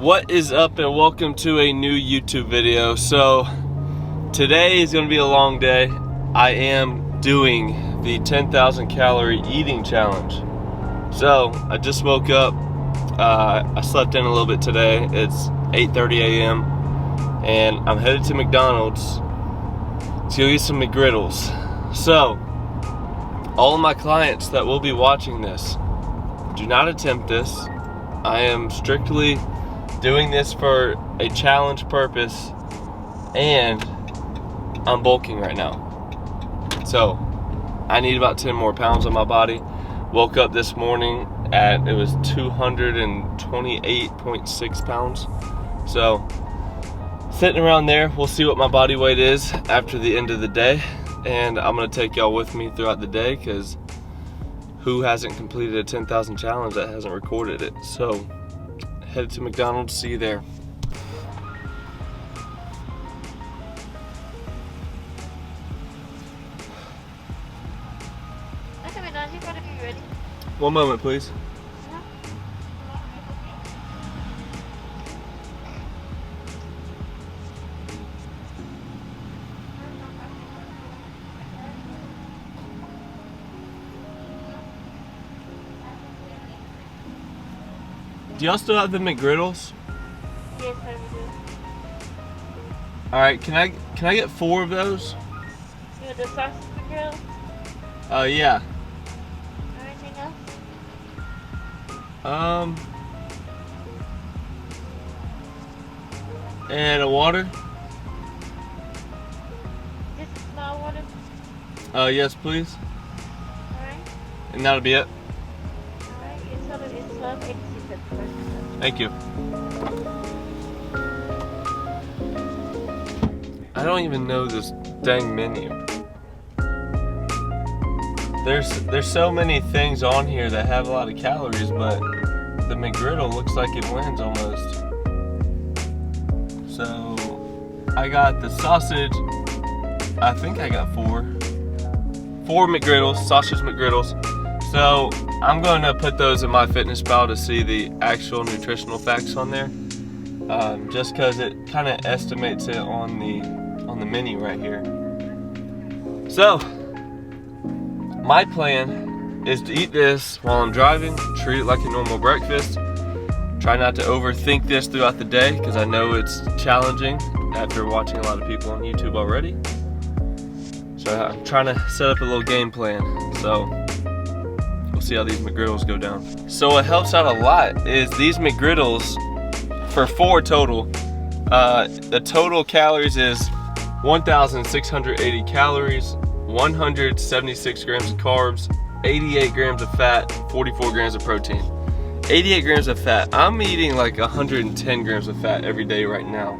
What is up, and welcome to a new YouTube video. So today is going to be a long day. I am doing the 10,000 calorie eating challenge. So I just woke up. I slept in a little bit today. It's 8:30 a.m. and I'm headed to McDonald's to go get some McGriddles. So all of my clients that will be watching this, do not attempt this. I am strictly doing this for a challenge purpose, and I'm bulking right now. So I need about 10 more pounds on my body. Woke up this morning at, it was 228.6 pounds. So sitting around there. We'll see what my body weight is after the end of the day, and I'm gonna take y'all with me throughout the day, because who hasn't completed a 10,000 challenge that hasn't recorded it? So headed to McDonald's. See you there. Okay, McDonald's, you gotta be ready. One moment, please. Do y'all still have the McGriddles? Yes, I do. All right, can I get 4 of those? You want the sausage McGriddle? Yeah. Or anything else? And a water? Just a small water? Yes, please. Alright. And that'll be it. Alright, your total is 12.86 at the first. Thank you. I don't even know this dang menu. There's so many things on here that have a lot of calories, but the McGriddle looks like it wins almost. So I got the sausage. I think I got 4 McGriddles, sausage McGriddles. So I'm going to put those in my fitness pal to see the actual nutritional facts on there, just because it kind of estimates it on the menu right here. So my plan is to eat this while I'm driving, treat it like a normal breakfast. Try not to overthink this throughout the day, because I know it's challenging after watching a lot of people on YouTube already. So I'm trying to set up a little game plan. So we'll see how these McGriddles go down. So what helps out a lot is these McGriddles, for 4 total, the total calories is 1,680 calories, 176 grams of carbs, 88 grams of fat, 44 grams of protein. 88 grams of fat. I'm eating like 110 grams of fat every day right now.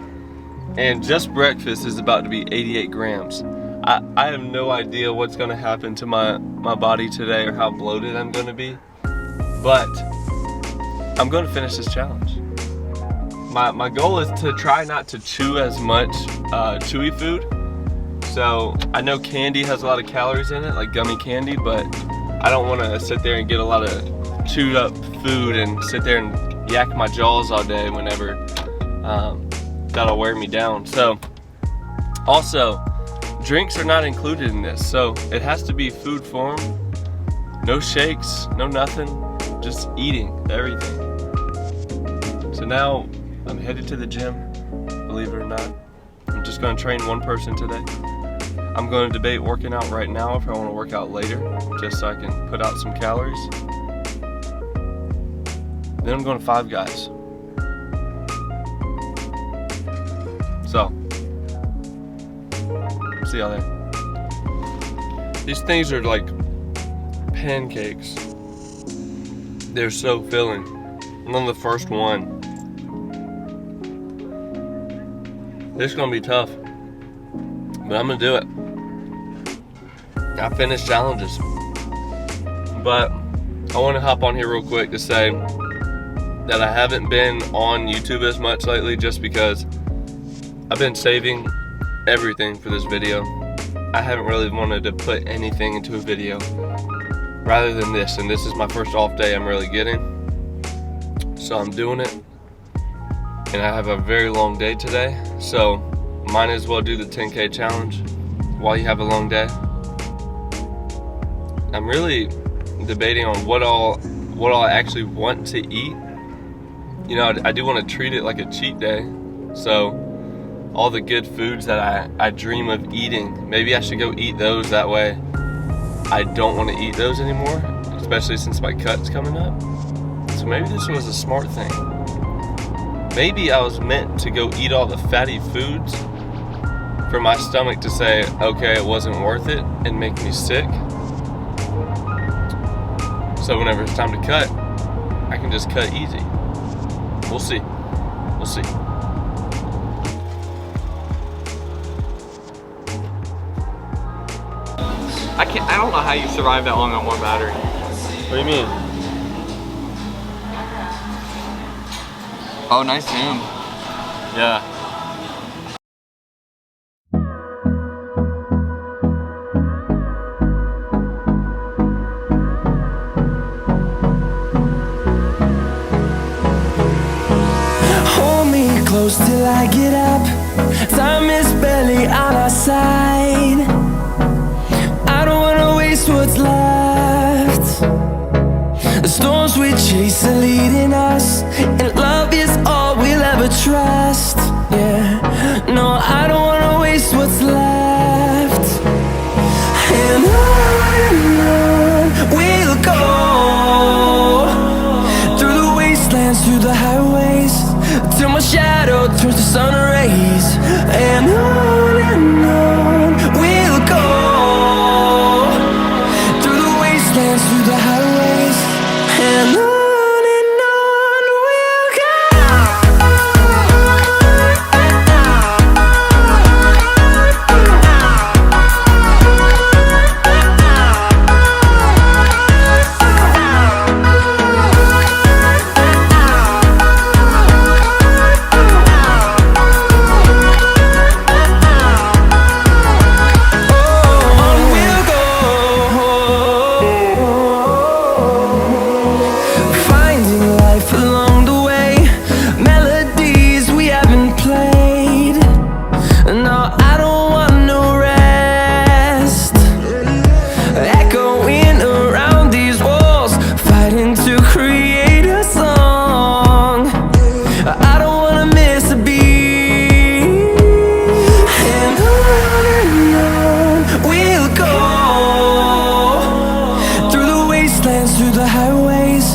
And just breakfast is about to be 88 grams. I have no idea what's gonna happen to my body today, or how bloated I'm gonna be, but I'm gonna finish this challenge. My goal is to try not to chew as much chewy food. So I know candy has a lot of calories in it, like gummy candy, but I don't wanna sit there and get a lot of chewed up food and sit there and yak my jaws all day whenever. That'll wear me down. So also, drinks are not included in this, so it has to be food form. No shakes, no nothing, just eating everything. So now I'm headed to the gym, believe it or not. I'm just gonna train one person today. I'm gonna debate working out right now if I wanna work out later, just so I can put out some calories. Then I'm going to 5 Guys. So see y'all there. These things are like pancakes. They're so filling. I'm on the first one. This is gonna be tough, but I'm gonna do it. I finished challenges, but I want to hop on here real quick to say that I haven't been on YouTube as much lately, just because I've been saving everything for this video. I haven't really wanted to put anything into a video rather than this, and this is my first off day I'm really getting, so I'm doing it. and I have a very long day today, so might as well do the 10K challenge while you have a long day. I'm really debating on what all I actually want to eat. You know, I do want to treat it like a cheat day, so all the good foods that I dream of eating, maybe I should go eat those. That way I don't want to eat those anymore, especially since my cut's coming up. So maybe this was a smart thing. Maybe I was meant to go eat all the fatty foods for my stomach to say, okay, it wasn't worth it, and make me sick. So whenever it's time to cut, I can just cut easy. We'll see. We'll see. I don't know how you survive that long on one battery. What do you mean? Oh, nice zoom. Yeah. Hold me close till I get up. Time is barely on our side. I don't wanna waste what's left. The storms we chase are leading us, and love is all we'll ever trust. Yeah, no, I don't wanna waste what's left. And on we'll go, through the wastelands, through the highways, till my shadow turns to sun rays. And on we'll go, through the wastelands, through the highways, and on we'll go. Through the highways,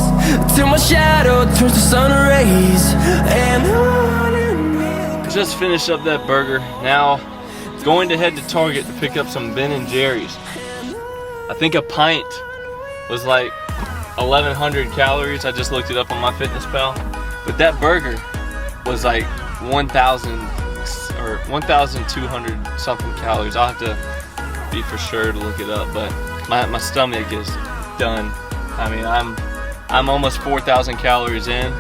till my shadow turns to sun rays. And on Just finished up that burger. Now going to head to Target to pick up some Ben & Jerry's. I think a pint was like 1,100 calories. I just looked it up on my MyFitnessPal. But that burger was like 1,000 or 1,200 something calories. I'll have to be for sure to look it up, but my stomach is done. I mean, I'm almost 4,000 calories in,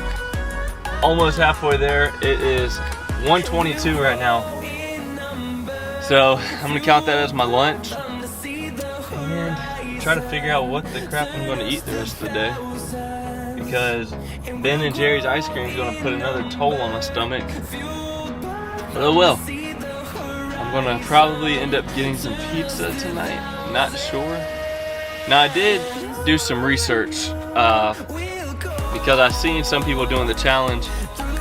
almost halfway there. It is 122 right now, so I'm gonna count that as my lunch and try to figure out what the crap I'm gonna eat the rest of the day, because Ben & Jerry's ice cream is gonna put another toll on my stomach. But oh well. I'm gonna probably end up getting some pizza tonight, not sure. Now I did do some research because I seen some people doing the challenge,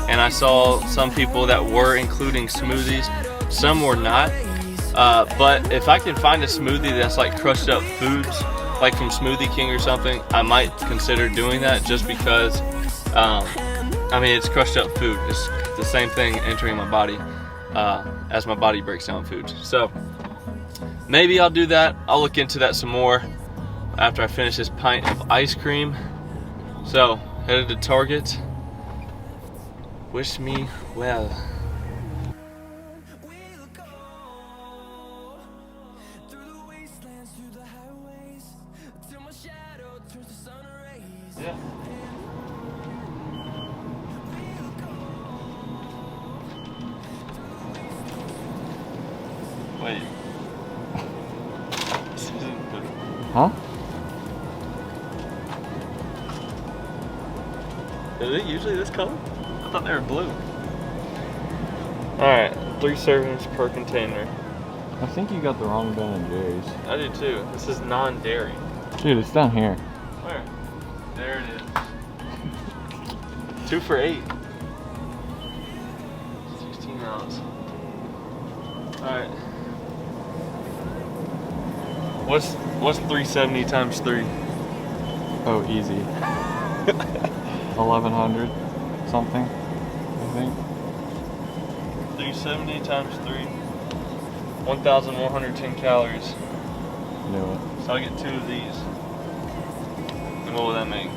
and I saw some people that were including smoothies, some were not, but if I can find a smoothie that's like crushed up foods, like from Smoothie King or something, I might consider doing that, just because I mean, it's crushed up food. It's the same thing entering my body as my body breaks down foods. So maybe I'll do that. I'll look into that some more after I finish this pint of ice cream. So, headed to Target. Wish me well. Yeah. Wait. This isn't good. Huh? Are they usually this color? I thought they were blue. Alright, 3 servings per container. I think you got the wrong Ben and Jerry's. I do too. This is non-dairy. Dude, it's down here. Where? There it is. 2 for $8. 16 ounce. Alright. What's 370 times 3? Oh, easy. 1100 something, I think. 370 times 3. 1,110 calories. Knew it. So I get 2 of these. And what will that make?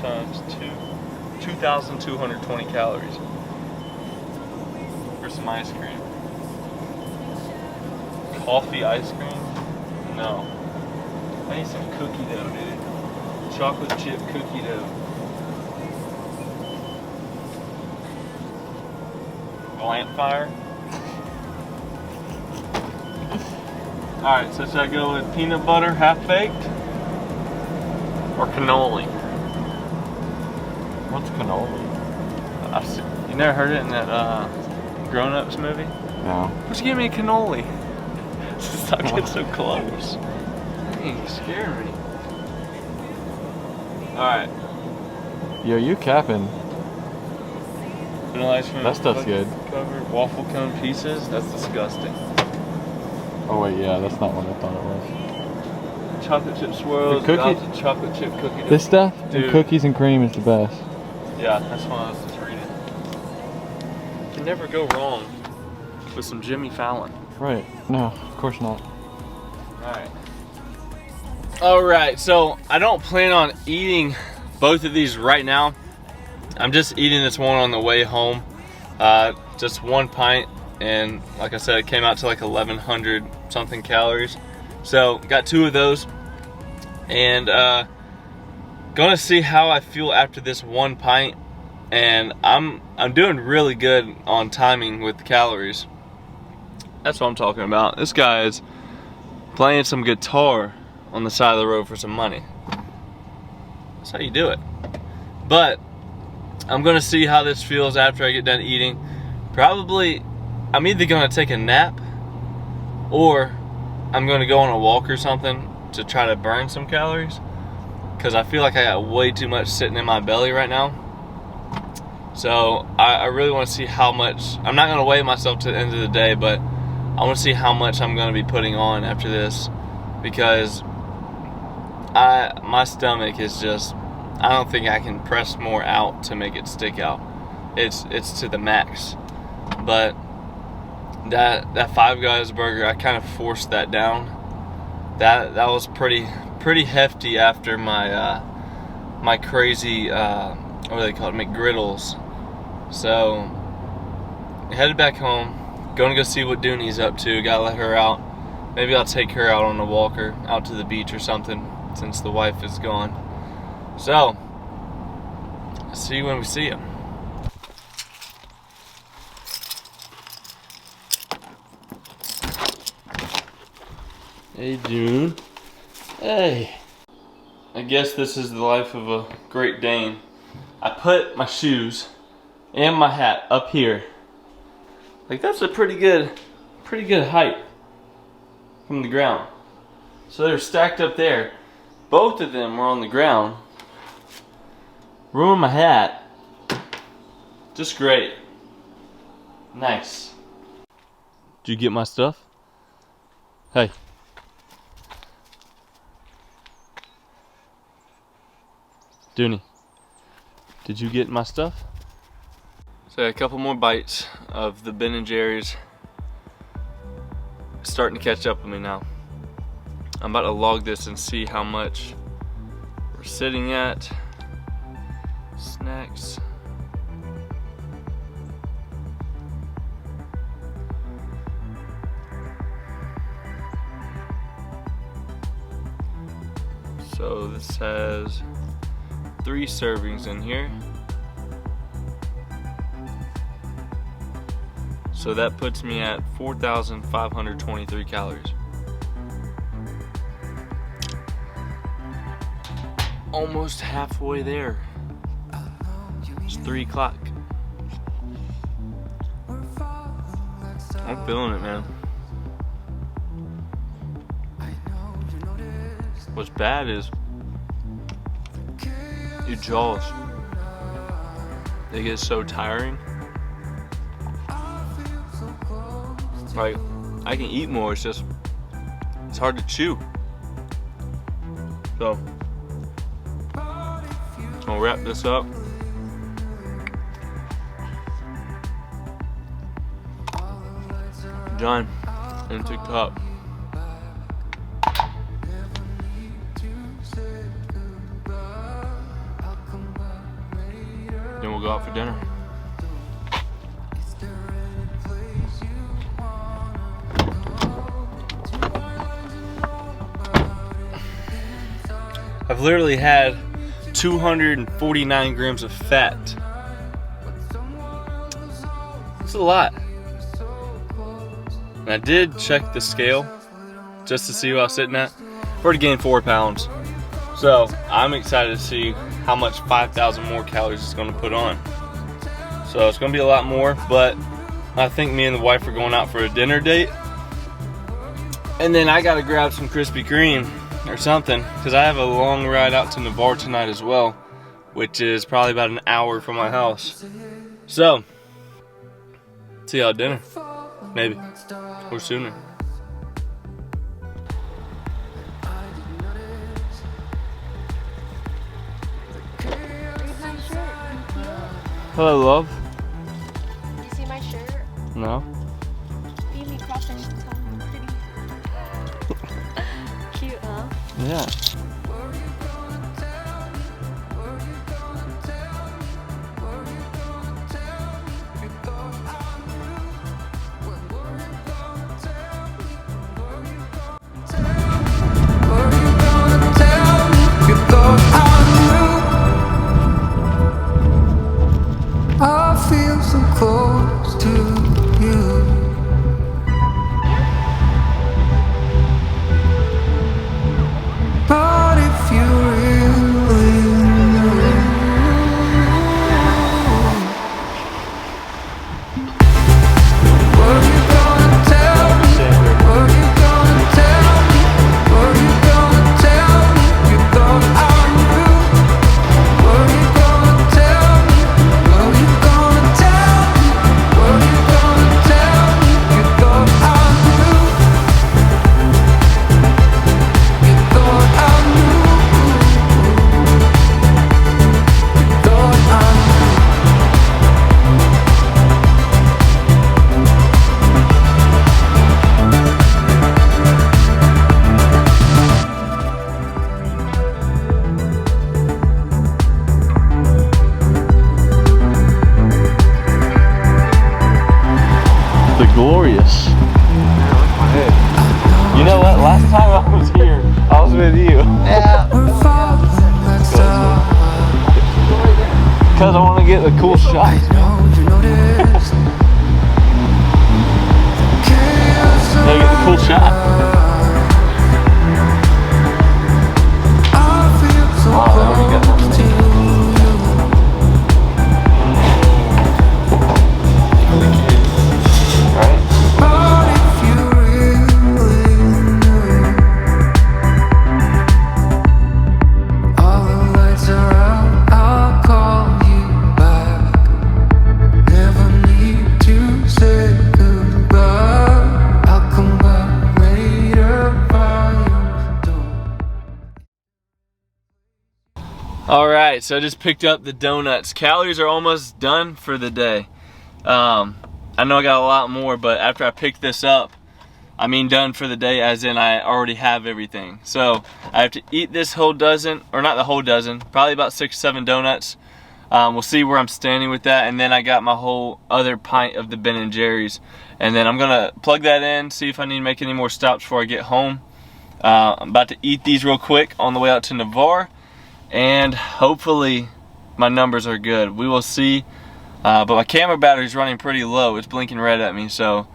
Times 2. 2,220 calories. For some ice cream. Coffee ice cream? No. I need some cookie dough, dude. Chocolate chip cookie dough. Lamp fire. Alright, so should I go with peanut butter half baked? Or cannoli? What's cannoli? You never heard it in that Grown Ups movie? No. Just give me a cannoli. Stop getting so close. Dang, you scared me. Alright. Yo, you capping. Vanilla ice cream. That stuff's good. Covered waffle cone pieces? That's disgusting. Oh wait, yeah, that's not what I thought it was. Chocolate chip swirls. The cookie- without the chocolate chip cookie dough. This stuff, Dude. and cookies and cream is the best. Yeah, that's what I was just reading. You can never go wrong with some Jimmy Fallon. Right. No, of course not. Alright. Alright, so I don't plan on eating both of these right now. I'm just eating this one on the way home. Just 1 pint, and like I said, it came out to like 1,100 something calories. So got 2 of those, and gonna see how I feel after this 1 pint. And I'm doing really good on timing with the calories. That's what I'm talking about. This guy is playing some guitar on the side of the road for some money. That's how you do it. But I'm gonna see how this feels after I get done eating. Probably, I'm either gonna take a nap or I'm gonna go on a walk or something to try to burn some calories, because I feel like I got way too much sitting in my belly right now. So I really want to see how much. I'm not gonna weigh myself to the end of the day, but I want to see how much I'm gonna be putting on after this, because my stomach is just, I don't think I can press more out to make it stick out. It's to the max. But that Five Guys burger, I kind of forced that down. That was pretty hefty after my my crazy what do they call it, McGriddles. So headed back home, going to go see what Dooney's up to. Gotta let her out. Maybe I'll take her out on a walker out to the beach or something, since the wife is gone. So see you when we see him. Hey June. Hey. I guess this is the life of a Great Dane. I put my shoes and my hat up here. Like, that's a pretty good height from the ground. So they're stacked up there. Both of them were on the ground. Ruined my hat. Just great. Nice. Did you get my stuff? Hey. Dooney, did you get my stuff? So a couple more bites of the Ben & Jerry's. Starting to catch up with me now. I'm about to log this and see how much we're sitting at. Snacks. So this has 3 servings in here. So that puts me at 4,523 calories. Almost halfway there. It's 3 o'clock. I'm feeling it, man. What's bad is your jaws. They get so tiring. Like, I can eat more, it's just, it's hard to chew. So, I'll wrap this up. Done into cup. Then we'll go out for dinner. I've literally had 249 grams of fat. It's a lot. And I did check the scale just to see what I was sitting at. I've already gained 4 pounds. So I'm excited to see how much 5,000 more calories it's gonna put on. So it's gonna be a lot more, but I think me and the wife are going out for a dinner date. And then I gotta grab some Krispy Kreme or something, because I have a long ride out to Navarre tonight as well, which is probably about an hour from my house. So, see y'all at dinner, maybe, or sooner. Read my shirt. Hello, love. You see my shirt? No? See me crossing some pretty cute, huh? Yeah. I feel so close to you. But if you really knew, were you gonna tell me? Were you gonna tell me? Were you gonna tell me? You thought I knew. Were you gonna tell me? Were you gonna tell me? Were you gonna tell me? You thought I knew. You thought I knew. You thought I knew. The glorious. You know what? Last time I was here, I was with you. We're falling, let's talk. Because I want to get the cool shot. Know you noticed. Chaos Gotta get the cool shot. I feel so Oh, there we go. close to you. Right? But if you really knew, all the lights are out, I'll call you back. Never need to say goodbye. I'll come back later by your door. Alright, so I just picked up the donuts. Calories are almost done for the day. I know I got a lot more, but after I picked this up, I mean done for the day as in I already have everything. So I have to eat this whole dozen, or not the whole dozen, probably about 6 or 7 donuts. We'll see where I'm standing with that, and then I got my whole other pint of the Ben & Jerry's. And then I'm gonna plug that in, see if I need to make any more stops before I get home. I'm about to eat these real quick on the way out to Navarre, and hopefully my numbers are good. We will see. But my camera battery is running pretty low. It's blinking red at me, so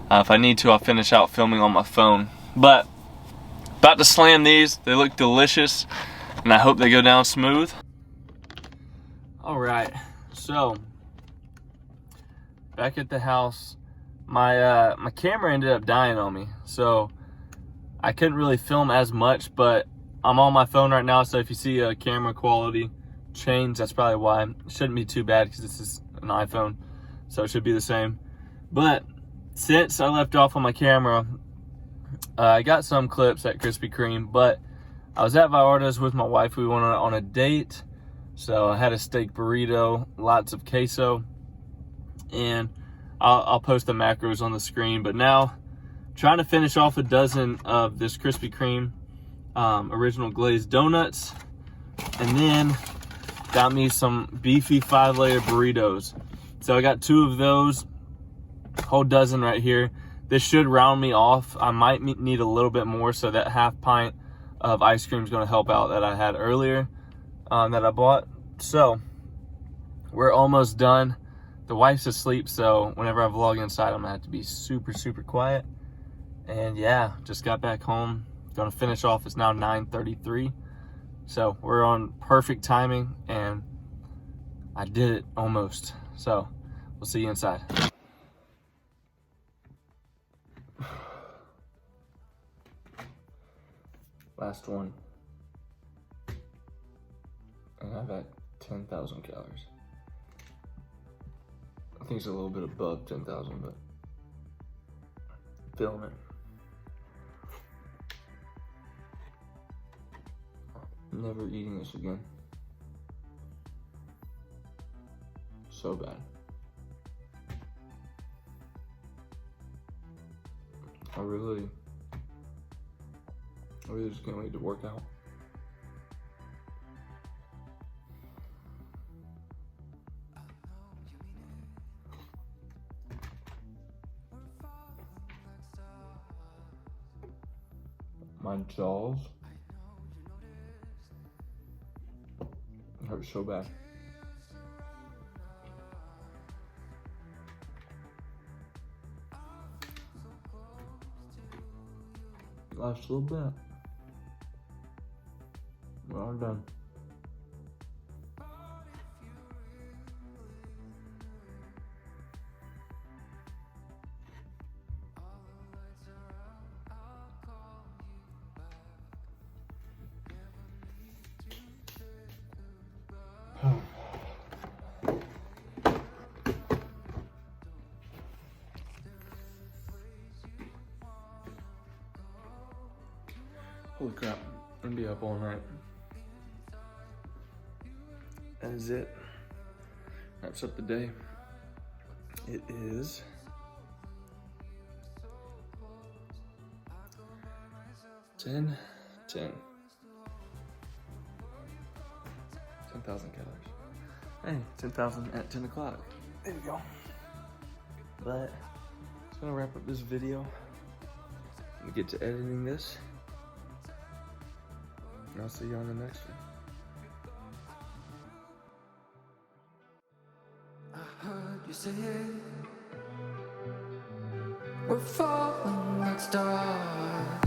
if I need to, I'll finish out filming on my phone. But about to slam these. They look delicious, and I hope they go down smooth. All right, so back at the house. my camera ended up dying on me, so I couldn't really film as much, but I'm on my phone right now, so if you see a camera quality change, that's probably why. It shouldn't be too bad because this is an iPhone, so it should be the same. But since I left off on my camera, I got some clips at Krispy Kreme, but I was at Vallarta's with my wife. We went on a date, so I had a steak burrito, lots of queso, and I'll post the macros on the screen. But now, trying to finish off a dozen of this Krispy Kreme original glazed donuts, and then got me some beefy 5-layer burritos. So I got 2 of those, whole dozen right here. This should round me off. I might need a little bit more, so that half pint of ice cream is going to help out that I had earlier that I bought. So we're almost done. The wife's asleep, so whenever I vlog inside, I'm gonna have to be super, super quiet. And yeah, just got back home. Gonna finish off. It's now 9:33. So we're on perfect timing, and I did it almost. So we'll see you inside. Last one. And I've got 10,000 calories. I think it's a little bit above 10,000, but feeling it. Never eating this again. So bad. I really just can't wait to work out. My jaws hurt so bad. Last little bit. We're all done. Holy crap, I'm gonna be up all night. That is it. Wraps up the day. It is ten, 10,000 calories. Hey, 10,000 at 10 o'clock. There you go. But it's gonna wrap up this video. I'm gonna get to editing this. And I'll see you on the next one. I heard you say it. We're falling like stars.